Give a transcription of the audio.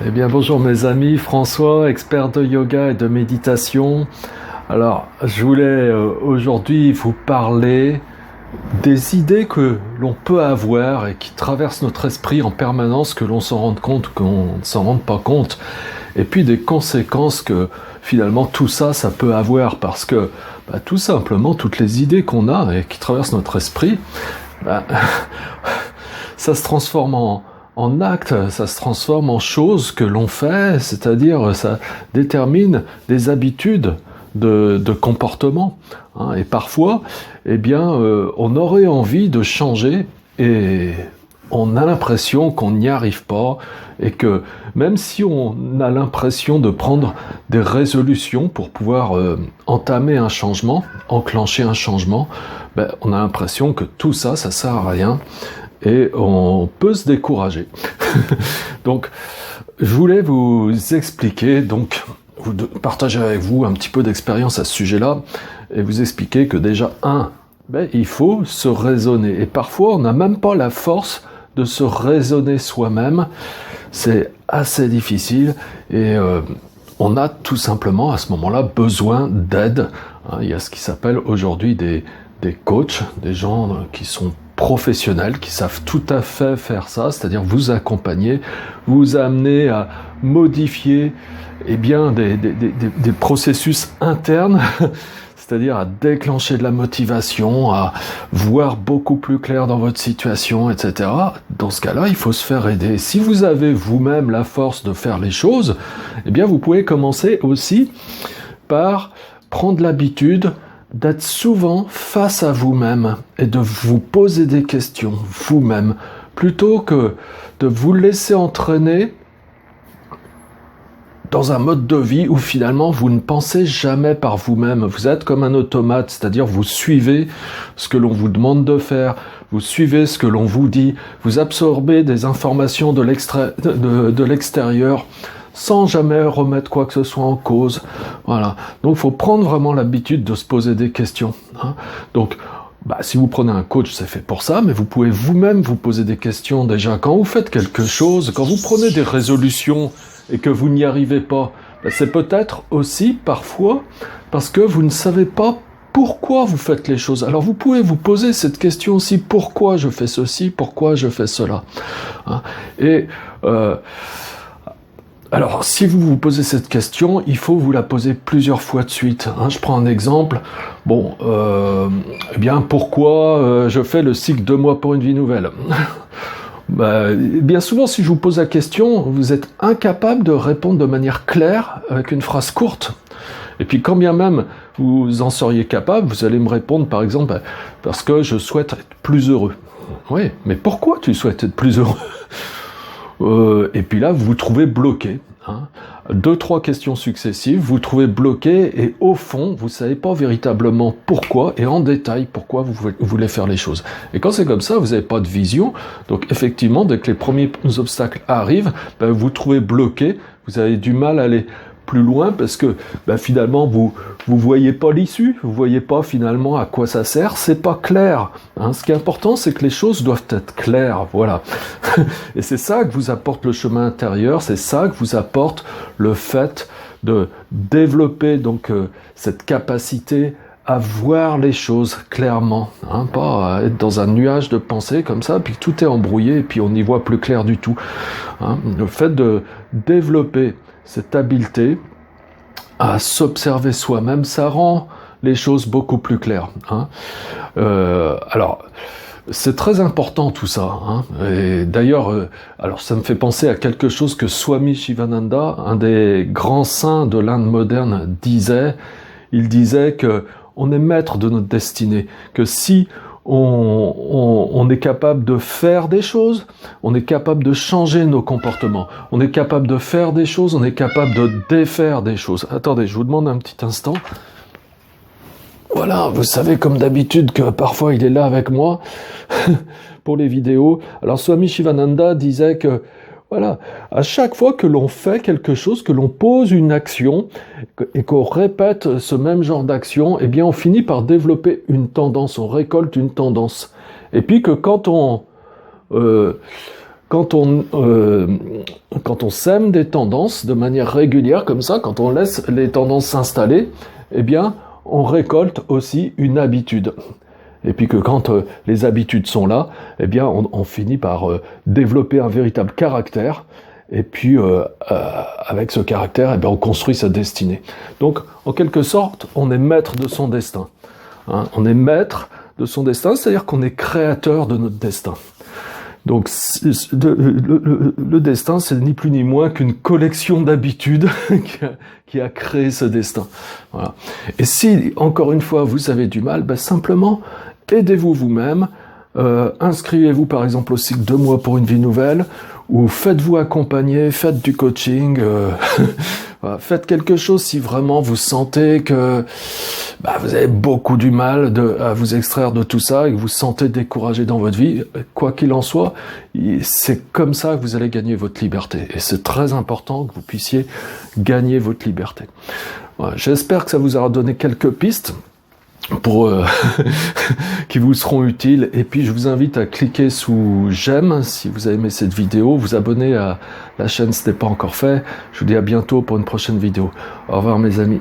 Eh bien, bonjour mes amis, François, expert de yoga et de méditation. Alors, je voulais aujourd'hui vous parler des idées que l'on peut avoir et qui traversent notre esprit en permanence, que l'on s'en rende compte, qu'on ne s'en rende pas compte, et puis des conséquences que finalement tout ça, ça peut avoir, parce que tout simplement, toutes les idées qu'on a et qui traversent notre esprit, ça se transforme en actes, ça se transforme en choses que l'on fait, c'est-à-dire ça détermine des habitudes de comportement. Hein, et parfois, on aurait envie de changer et on a l'impression qu'on n'y arrive pas et que même si on a l'impression de prendre des résolutions pour pouvoir entamer un changement, enclencher un changement, on a l'impression que tout ça, ça sert à rien. Et on peut se décourager. Donc, je voulais vous expliquer, partager avec vous un petit peu d'expérience à ce sujet-là, et vous expliquer que déjà, il faut se raisonner. Et parfois, on n'a même pas la force de se raisonner soi-même. C'est assez difficile, et on a tout simplement, à ce moment-là, besoin d'aide. Il y a ce qui s'appelle aujourd'hui des coachs, des gens qui sont professionnels, qui savent tout à fait faire ça, c'est-à-dire vous accompagner, vous amener à modifier des processus internes, c'est-à-dire à déclencher de la motivation, à voir beaucoup plus clair dans votre situation, etc. Dans ce cas-là, il faut se faire aider. Si vous avez vous-même la force de faire les choses, vous pouvez commencer aussi par prendre l'habitude d'être souvent face à vous-même et de vous poser des questions vous-même, plutôt que de vous laisser entraîner dans un mode de vie où finalement vous ne pensez jamais par vous-même. Vous êtes comme un automate, c'est-à-dire vous suivez ce que l'on vous demande de faire, vous suivez ce que l'on vous dit, vous absorbez des informations de l'extérieur, sans jamais remettre quoi que ce soit en cause. Voilà. Donc, il faut prendre vraiment l'habitude de se poser des questions. Hein. Donc, si vous prenez un coach, c'est fait pour ça, mais vous pouvez vous-même vous poser des questions déjà. Quand vous faites quelque chose, quand vous prenez des résolutions et que vous n'y arrivez pas, c'est peut-être aussi parfois parce que vous ne savez pas pourquoi vous faites les choses. Alors, vous pouvez vous poser cette question aussi, pourquoi je fais ceci, pourquoi je fais cela. Hein. Alors, si vous vous posez cette question, il faut vous la poser plusieurs fois de suite. Hein. Je prends un exemple. Pourquoi je fais le cycle 2 mois pour une vie nouvelle? Bien souvent, si je vous pose la question, vous êtes incapable de répondre de manière claire avec une phrase courte. Et puis, quand bien même vous en seriez capable, vous allez me répondre, par exemple, parce que je souhaite être plus heureux. Oui, mais pourquoi tu souhaites être plus heureux? Et puis là, vous vous trouvez bloqué. 2-3 questions successives, vous vous trouvez bloqué et au fond, vous ne savez pas véritablement pourquoi et en détail pourquoi vous voulez faire les choses. Et quand c'est comme ça, vous n'avez pas de vision. Donc effectivement, dès que les premiers obstacles arrivent, vous vous trouvez bloqué, vous avez du mal à aller plus loin parce que finalement vous voyez pas l'issue, vous voyez pas finalement à quoi ça sert, c'est pas clair. Ce qui est important, c'est que les choses doivent être claires, voilà. Et c'est ça que vous apporte le chemin intérieur, c'est ça que vous apporte le fait de développer cette capacité à voir les choses clairement, pas à être dans un nuage de pensée comme ça, puis tout est embrouillé et puis on n'y voit plus clair du tout. Le fait de développer cette habileté à s'observer soi-même, ça rend les choses beaucoup plus claires. Alors, c'est très important tout ça. Et d'ailleurs, ça me fait penser à quelque chose que Swami Shivananda, un des grands saints de l'Inde moderne, disait. Il disait que on est maître de notre destinée, que si on est capable de faire des choses, on est capable de changer nos comportements, on est capable de faire des choses, on est capable de défaire des choses. Attendez, je vous demande un petit instant. Voilà, vous savez comme d'habitude que parfois il est là avec moi pour les vidéos. Alors Swami Shivananda disait que voilà, à chaque fois que l'on fait quelque chose, que l'on pose une action et qu'on répète ce même genre d'action, on finit par développer une tendance, on récolte une tendance. Et puis que quand quand on sème des tendances de manière régulière comme ça, quand on laisse les tendances s'installer, eh bien, on récolte aussi une habitude. Et puis que quand les habitudes sont là, eh bien, on finit par développer un véritable caractère. Et puis, avec ce caractère, eh bien, on construit sa destinée. Donc, en quelque sorte, on est maître de son destin. Hein, on est maître de son destin, c'est-à-dire qu'on est créateur de notre destin. Donc, le destin, c'est ni plus ni moins qu'une collection d'habitudes qui a créé ce destin. Voilà. Et si, encore une fois, vous avez du mal, ben simplement, aidez-vous vous-même, inscrivez-vous par exemple au cycle 2 mois pour une vie nouvelle, ou faites-vous accompagner, faites du coaching, voilà, faites quelque chose si vraiment vous sentez que vous avez beaucoup du mal à vous extraire de tout ça et que vous sentez découragé dans votre vie. Quoi qu'il en soit, c'est comme ça que vous allez gagner votre liberté. Et c'est très important que vous puissiez gagner votre liberté. Voilà, j'espère que ça vous aura donné quelques pistes pour qui vous seront utiles, et puis je vous invite à cliquer sous j'aime si vous avez aimé cette vidéo, vous abonner à la chaîne si ce n'est pas encore fait. Je vous dis à bientôt pour une prochaine vidéo. Au revoir mes amis.